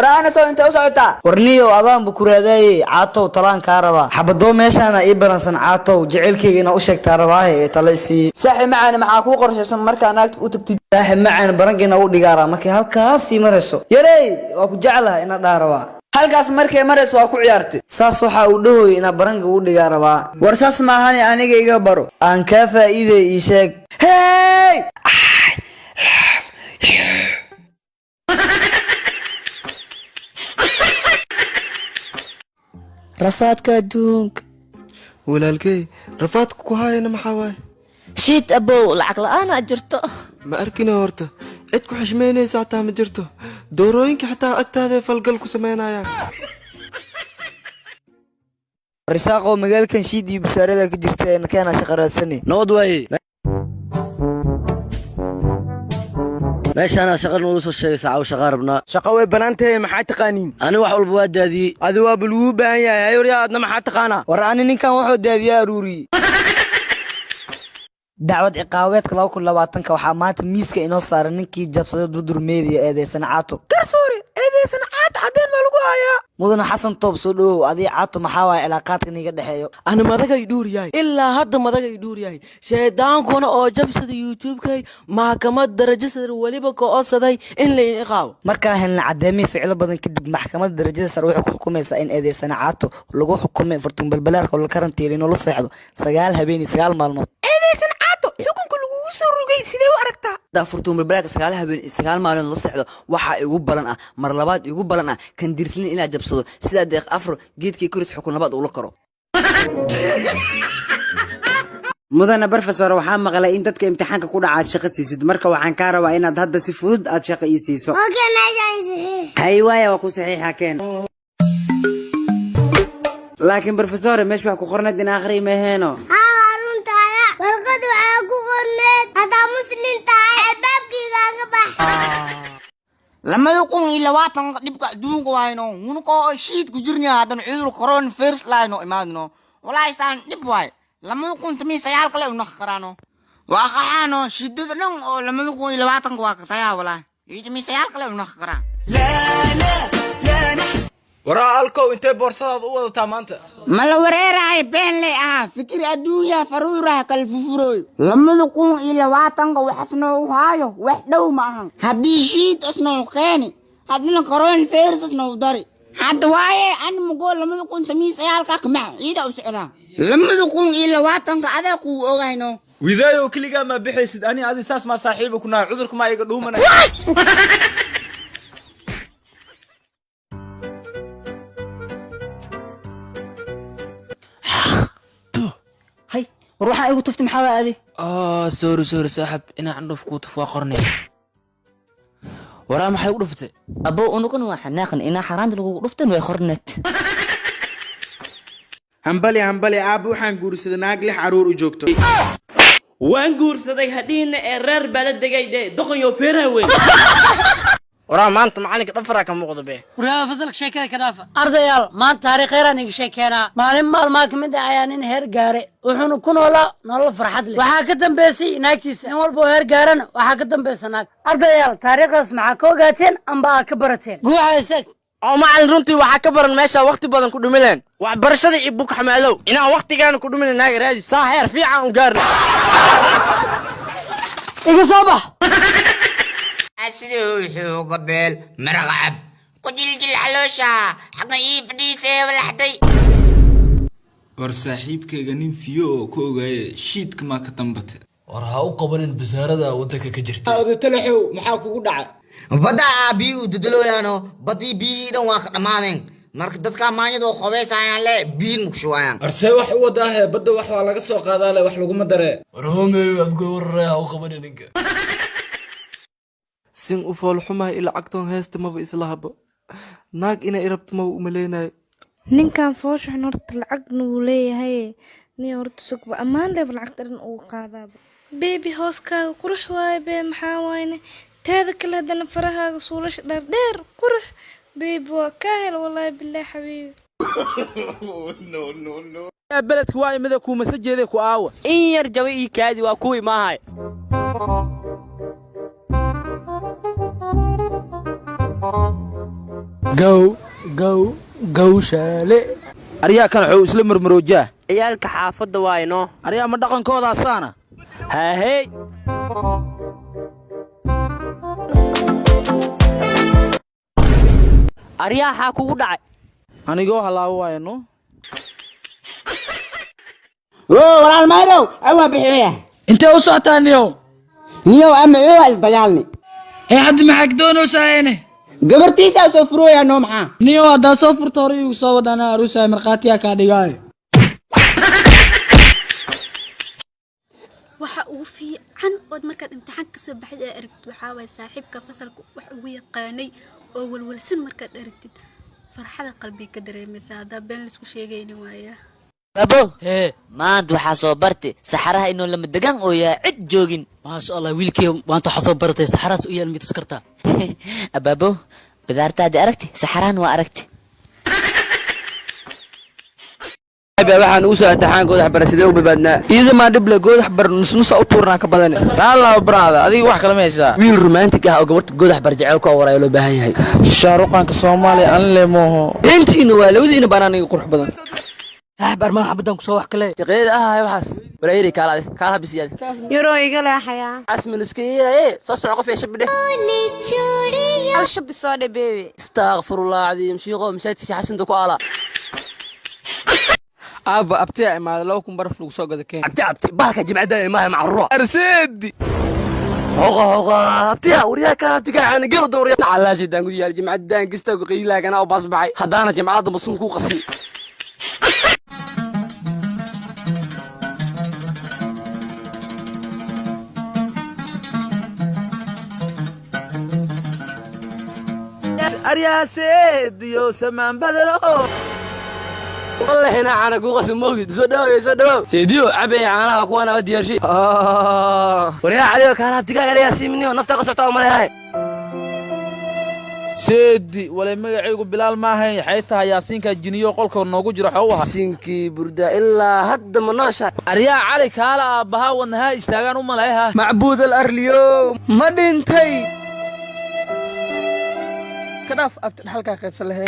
waraana soo inta u socota warniyo adaan bu kuraaday caatow talaan ka raba xabado meeshana ii baransan caatow jecelkeyga ina u sheegtaa rabaahay talasi saxi macaan maxaa ku qorshaysan marka naagta u tagtid saxi macaan barangeena u dhigaara markii halkaas ii marayso yarey waa ku jeclahay ina dhaaraba halkaas markay marayso waa ku ciyaartay saas waxa uu dhahoy ina baranga u dhigaa rabaa war saas maahan aniga iga baro aan ka faa'iiday ii sheeg hey rafaadka adduunka walaalkey rafaadka ku haayana maxaa waaye shiid abow lacag la'aan aad jirto ma arkina horta cid ku xishmaynaysa hataa ma jirto doorooyinka xitaa agtaada falgal ku samaynayaan risaaqo magaalkan shiid iyo basaarada ka jirta ee keena shaqaraasani nabad waaye meeshaana shaqo noogu soo sheegaysa caaw shaqaa rabnaa shaqo way banaantahay maxaa taqaaniin ani wax walba waa daadiyey adi waa baluu baahan yahay ayoryaa adna maxaa taqaanaa war ani ninkan wuxuu daadiyaa aruuriyey dacwad ciqaabeedka 2020 waxaa maanta miiska inoo saaran ninkii jabsaday durdur media eedeysan caato garsoore eedeysan caato cadeen ma lagu hayaa mudane xasan toob soo dhawow adii caato maxaa waay cilaaqaadka niga dhexeeyo ana madagay dhuur yahay ilaa hadda madagay dhuur yahay sheedaankuna oo jabsada youtube-kay maxkamad darajo sare waliba ka oosaday in la iqaabo markaa helna cadeemi ficilo badan kadib maxkamada darajada sare waxay ku xukumaysaa in eedeysan caato lagu xukumay fartuun balbalaarka oo la karantiilay inuu la seexdo 9 habeen iyo 9 maalmood eedeysan caato xukunka lagu soo rogay sidee u aragtaa dafurtuun balbalaarka 9 habeen iyo 9 maalmood la seexdo waxa igu balan ah mar labaad igu balan ah kan dirslin ina jabsado sida deeq afro geedkii kuris xukun labaad uu la karo mudane professor waxaan maqlay in dadka imtixaanka ku dhaca shaqo siisid marka waxaan ka rabaa inaad hadda si fudud aad shaqo ii siiso okay meeshaan hay waaya waa ku saxiixa keen laakiin professor meesha wax ku qornayd in akhri ma heeno runtaada warqad waxa ku qornayd hada muslim tahay albaabkiga ka bax lamada kun iyo labaatan dhibka adduunka waayno unuko shiid ku jirnaa hadan cudur corona virus laayno imaadno walaa isaan dhib waay lamada kun timi sayaal kale una qaraano waa qaxaano shidada dhan oo lamada kun iyo labaatan waa ka tayaa walaa timi sayaal kale una qaraan waraa alkow intee boorsadaada u wadataa maanta mala wareerahay been leh fikir adduunya faruuraha kal fufuroy lamada kun iyo labaatan waxasno u haayo wax dhow ma ahan haddii shiid asno keeni hadina corona virus asno dari hadda waaye an mugo lamada kun timi sayaalka kama ciida u socdaa lamada kun iyo labaatan adaa ku ogayno widaayo kaliya ma bixaysid ani adi saas ma saaxiibo kuna cudurku ma iga dhuumanay war waxa igu tufti maxaa aadi sorry saaxib ina candhof ku tufaa qornay waraa maxay u dhuftay abo unuqan waa xanaaqan ina xaraanta lagu dhuftan way qornat hambali aabbu waxaan guursaday naag lix caruur u joogto waan guursaday hadhiina ee reer bala degay doqon yo feeraha weyn waraa maanta macalinka dhafara ka muuqdo be waraa fasalka sheekada ka dhaafa ardayaal maanta taariikh khayran iga sheekeena maalin maalmaa kamid ah ayaan in heer gaare wuxuuna ku noolaa nolol farxad leh waxaa ka dambeysay naagtiisa in walba heer gaarana waxaa ka dambaysa naag ardayaal taariikhdaas maxaa ka ogaateen amba aa ka barateen guuxaysa oo macalin runtii waxaa ka baran meesha waqti badan ku dhumileen waxbarashada iyo bug xamaalow inaan waqtigaana ku dhumin naaga raadi saa heer fiican u gaarno iga soo bax أسلوح قبل مرغب قجل حلوشة حقا يفديسي والحدي war saaxiibkayga nin fiyo oo ku ogaayay shiidka ma ka tambate war ha u qabanin basaarada wadanka ka jirta aad talaxow maxaa kugu dhacay bada biyu dadalooyano badii biidan waa ka dhamaadeen marka dadka maanyada oo qobeysayaan le biin mukshuwayaan arsay wax u wadaahe badda wax waa laga soo qaadaa le wax lagu ma daree war homeeyo afgo warray ha u qabanin ninka sin u fool xumaa ila cagtoon heesta maba islahaba naag inay irabto maba umaleynayo ninkan fooshaxn horta lacagna wuu leeyahay nin horta sugba ammaan leeba lacagta dhan ugu qaadaaba beebi hooskaaga qurux waaye bee maxaa waayne teeda kale haddana farahaaga suulasha dheerdheer qurux beebi waa kaa hel wallaahi bilaahi xabiibi beledka waa imida kuumasa jeeday ku aawa in yar jaba ii kaadi waa kuwii maahay gawshaale aryaa kan wuxuu isla marmaroojaa ciyaalka xaafadda waayno aryaa ma dhaqankooda asaana haahey aryaaxaa kugu dhacay anigoo halaabo waayno walaal mayrow awaa bixiya intee u socotaa niyow ama waa isdagaalni hadda maxaa doonaysaayene gabartiisaa soo furooyaa noo maxaa niyow haddaa soo furta hore igu soo wadana aruusaay markhaatiyaa kaa dhigaayo waxa ugu fiican ood markaad imtixaan ka soo baxid ee aragtid waxaa waay saaxiibka fasalka wax ugu yaqaanay oo walwalsan markaad aragtid farxada qalbiga ka dareemaysaa haddaa been laisku sheegayni waaya babo maanta waxaa soo bartay saxaraha inuu lama degan oo yaa cid joogin maasha allah wiilkii maanta waxaa soo bartay saxarahaas u yaal mitus kartaa ababo bidaartaadii aragti saxarahan waa aragti waxaan ugu soo imtixaan goodax bara sidee u badbaadnaa iidamaa dhible goodax bar nusnusa u tuurnaa ka badane raallaa baraada adiga wax kala ma haysaa wiil romantic ah oo gabarta goodax bar jecel ku awaraayo loo baahan yahay shaaruqaanka soomaaliya anle mooho intiina waa labadiina baan aniga qurux badan saaxiib armaan xabadan ku soo wax kale shaqeeda ahaay waxaas wareeri kaalaade kaala bisiyaad yaroo iga leexaya asmin iska yeeray soo soco qof yeesha bidhe hal shabi soo dhe beebe astaghfirullah cadiim shiiqo mashaadki xasan ku ala aaba abtiya imaada 2,000 baraf lagu soo gada keen abti barka jimcada imaha macruuh arseedi hoga abtiya wariya ka abtiga aan garo dooriya calaashi daan gudiyay jimcadan kista ku qiilaagana oo basbaxay hadana jimcada masun ku qasi aryaasediyo samaan badalo والله هنا أنا قوس موجود سوداوي سيديو عبي أنا أكون أودي شيء وريا عليه كان أبتكا يا سيمني ونفتح قصته وما هاي سيدي ولا مجاعيق بلال ما هي حيتها ياسينك الجنيو قولك ونوجو جرح هوها سينكي بردا إلا هد مناشا أريا علي كالا أبها ونها استاغان وملايها معبود الأرليوم ما دينتي كناف أبتن حلقة قيب سلهين